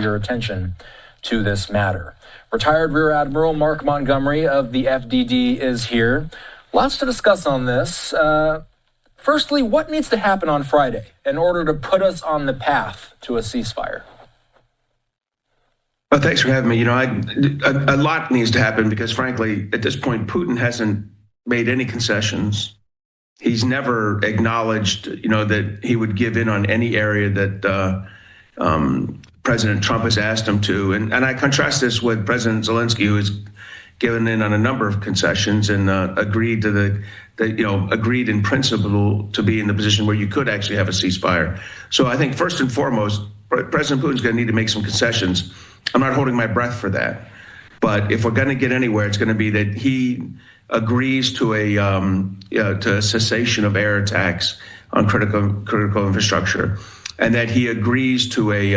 your attention to this matter. Retired Rear Admiral Mark Montgomery of the FDD is here. Lots to discuss on this. Firstly, what needs to happen on Friday in order to put us on the path to a ceasefire? Well, thanks for having me. A lot needs to happen because, frankly, at this point, Putin hasn't made any concessions. He's never acknowledged, that he would give in on any area that President Trump has asked him to. And I contrast this with President Zelensky, who has given in on a number of concessions and agreed to agreed in principle to be in the position where you could actually have a ceasefire. So I think first and foremost, President Putin's going to need to make some concessions. I'm not holding my breath for that. But if we're going to get anywhere, it's going to be that he agrees to a cessation of air attacks on critical infrastructure, and that he agrees to a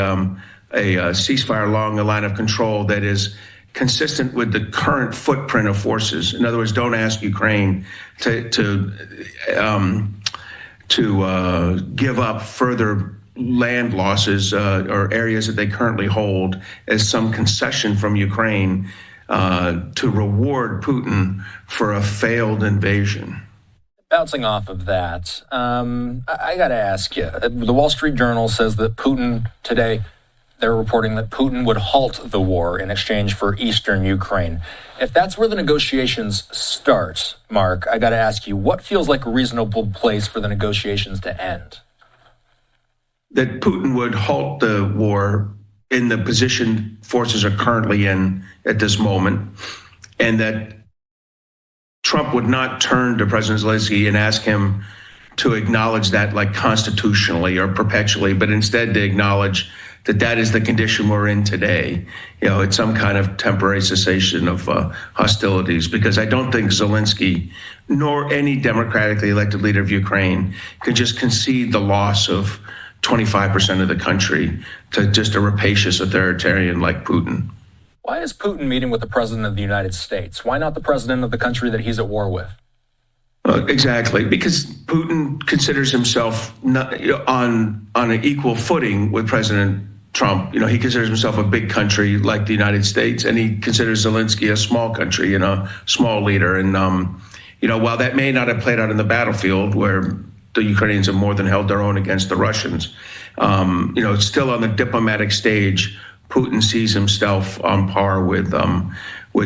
ceasefire along a line of control that is consistent with the current footprint of forces. In other words, don't ask Ukraine to give up further land losses or areas that they currently hold as some concession from Ukraine to reward Putin for a failed invasion. Bouncing off of that, I got to ask you, the Wall Street Journal says that Putin today, they're reporting that Putin would halt the war in exchange for eastern Ukraine. If that's where the negotiations start, Mark, I got to ask you, what feels like a reasonable place for the negotiations to end? That Putin would halt the war in the position forces are currently in at this moment, and that Trump would not turn to President Zelensky and ask him to acknowledge that like constitutionally or perpetually, but instead to acknowledge that that is the condition we're in today. It's some kind of temporary cessation of hostilities, because I don't think Zelensky nor any democratically elected leader of Ukraine can just concede the loss of 25% of the country to just a rapacious authoritarian like Putin. Why is Putin meeting with the president of the United States? Why not the president of the country that he's at war with? Exactly, because Putin considers himself not, on an equal footing with President Trump. He considers himself a big country like the United States, and he considers Zelensky a small country, small leader. And, while that may not have played out in the battlefield where the Ukrainians have more than held their own against the Russians, still on the diplomatic stage, Putin sees himself on par with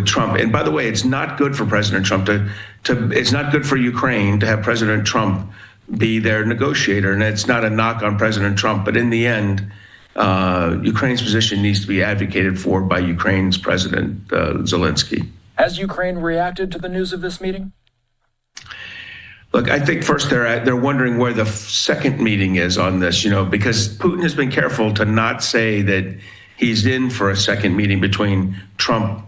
Trump. And by the way, it's not good for President Trump it's not good for Ukraine to have President Trump be their negotiator. And it's not a knock on President Trump, but in the end, Ukraine's position needs to be advocated for by Ukraine's President Zelensky. Has Ukraine reacted to the news of this meeting? Look, I think first they're wondering where the second meeting is on this, because Putin has been careful to not say that he's in for a second meeting between Trump,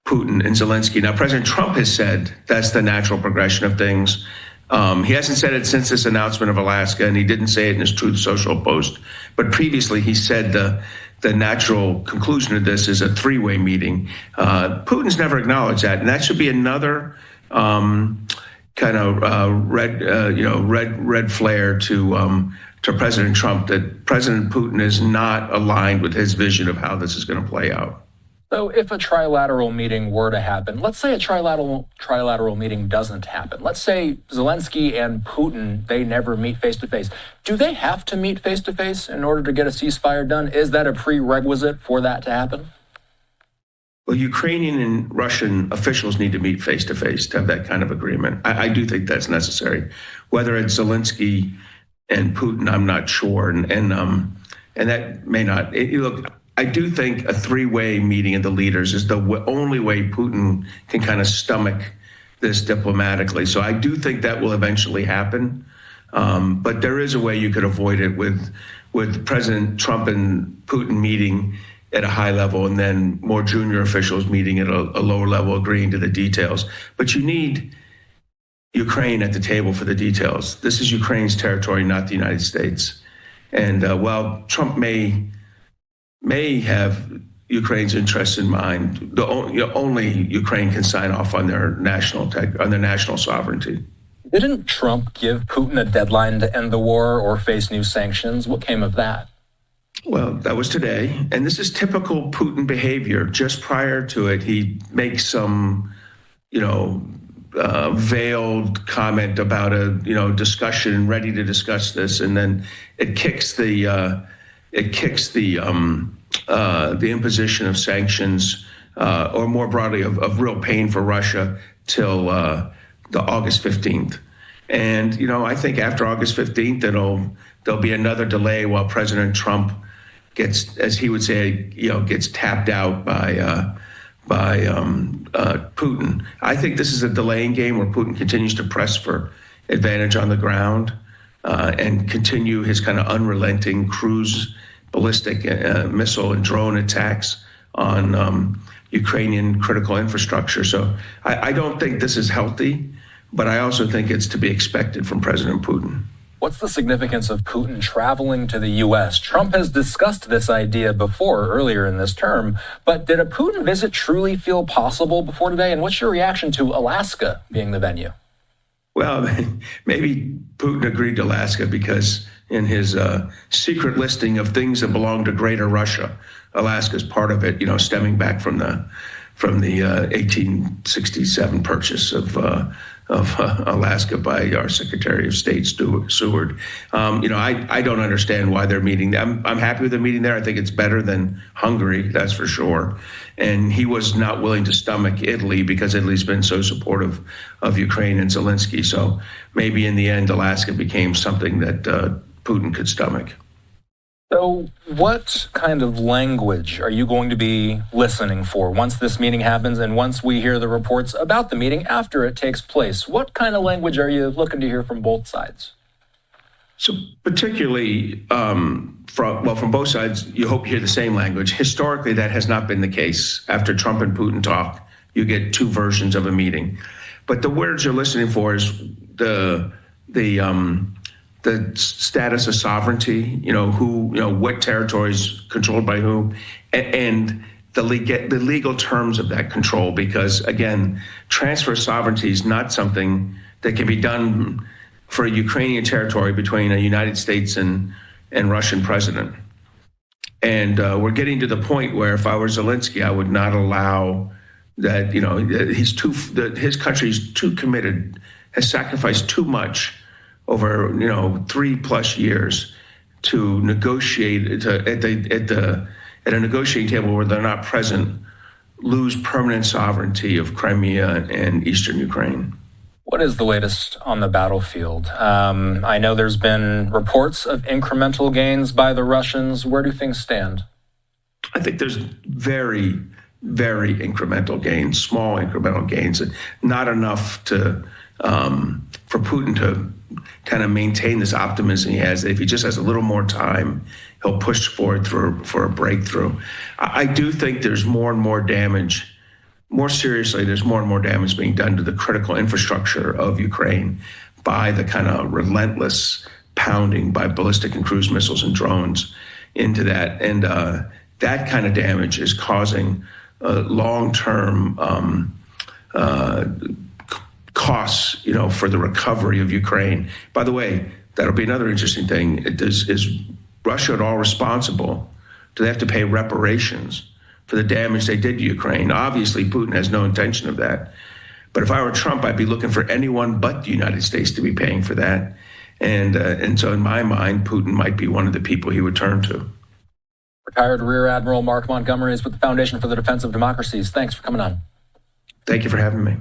Putin, and Zelensky. Now, President Trump has said that's the natural progression of things. He hasn't said it since this announcement of Alaska, and he didn't say it in his Truth Social post. But previously, he said the natural conclusion of this is a three-way meeting. Putin's never acknowledged that, and that should be another kind of red flare to President Trump, that President Putin is not aligned with his vision of how this is going to play out. So if a trilateral meeting were to happen, let's say a trilateral meeting doesn't happen. Let's say Zelensky and Putin, they never meet face-to-face. Do they have to meet face-to-face in order to get a ceasefire done? Is that a prerequisite for that to happen? Well, Ukrainian and Russian officials need to meet face-to-face to have that kind of agreement. I do think that's necessary. Whether it's Zelensky and Putin, I'm not sure. And that may not. Look, I do think a three-way meeting of the leaders is the only way Putin can kind of stomach this diplomatically. So I do think that will eventually happen. But there is a way you could avoid it with President Trump and Putin meeting at a high level and then more junior officials meeting at a lower level, agreeing to the details. But you need Ukraine at the table for the details. This is Ukraine's territory, not the United States. And while Trump may have Ukraine's interests in mind, only Ukraine can sign off on their national sovereignty. Didn't Trump give Putin a deadline to end the war or face new sanctions? What came of that? Well, that was today. And this is typical Putin behavior. Just prior to it, he makes some, veiled comment about a, discussion, ready to discuss this. And then it kicks the imposition of sanctions, or more broadly, of real pain for Russia till the August 15th. And, I think after August 15th, there'll be another delay while President Trump gets, as he would say, gets tapped out by Putin. I think this is a delaying game where Putin continues to press for advantage on the ground, and continue his kind of unrelenting cruise ballistic missile and drone attacks on Ukrainian critical infrastructure. So I don't think this is healthy, but I also think it's to be expected from President Putin. What's the significance of Putin traveling to the U.S.? Trump has discussed this idea before, earlier in this term, but did a Putin visit truly feel possible before today? And what's your reaction to Alaska being the venue? Well, maybe Putin agreed to Alaska because in his secret listing of things that belong to Greater Russia, Alaska is part of it, stemming back from the 1867 purchase of Alaska by our Secretary of State, Seward. I don't understand why they're meeting. I'm happy with the meeting there. I think it's better than Hungary, that's for sure. And he was not willing to stomach Italy because Italy's been so supportive of Ukraine and Zelensky. So maybe in the end, Alaska became something that Putin could stomach. So what kind of language are you going to be listening for once this meeting happens and once we hear the reports about the meeting after it takes place? What kind of language are you looking to hear from both sides? So particularly from both sides, you hope you hear the same language. Historically, that has not been the case. After Trump and Putin talk, you get two versions of a meeting. But the words you're listening for is the status of sovereignty, what territories controlled by whom, and the legal terms of that control. Because again, transfer of sovereignty is not something that can be done for a Ukrainian territory between a United States and Russian president. And we're getting to the point where if I were Zelensky, I would not allow that. His country's too committed, has sacrificed too much over 3+ years to negotiate at a negotiating table where they're not present, lose permanent sovereignty of Crimea and eastern Ukraine. What is the latest on the battlefield? I know there's been reports of incremental gains by the Russians. Where do things stand? I think there's very, very incremental gains, small incremental gains, not enough to for Putin to kind of maintain this optimism he has. If he just has a little more time, he'll push forward for a breakthrough. I do think there's more and more damage. More seriously, there's more and more damage being done to the critical infrastructure of Ukraine by the kind of relentless pounding by ballistic and cruise missiles and drones into that. And that kind of damage is causing long-term costs, for the recovery of Ukraine. By the way, that'll be another interesting thing. Is Russia at all responsible? Do they have to pay reparations for the damage they did to Ukraine? Obviously, Putin has no intention of that. But if I were Trump, I'd be looking for anyone but the United States to be paying for that. And so in my mind, Putin might be one of the people he would turn to. Retired Rear Admiral Mark Montgomery is with the Foundation for the Defense of Democracies. Thanks for coming on. Thank you for having me.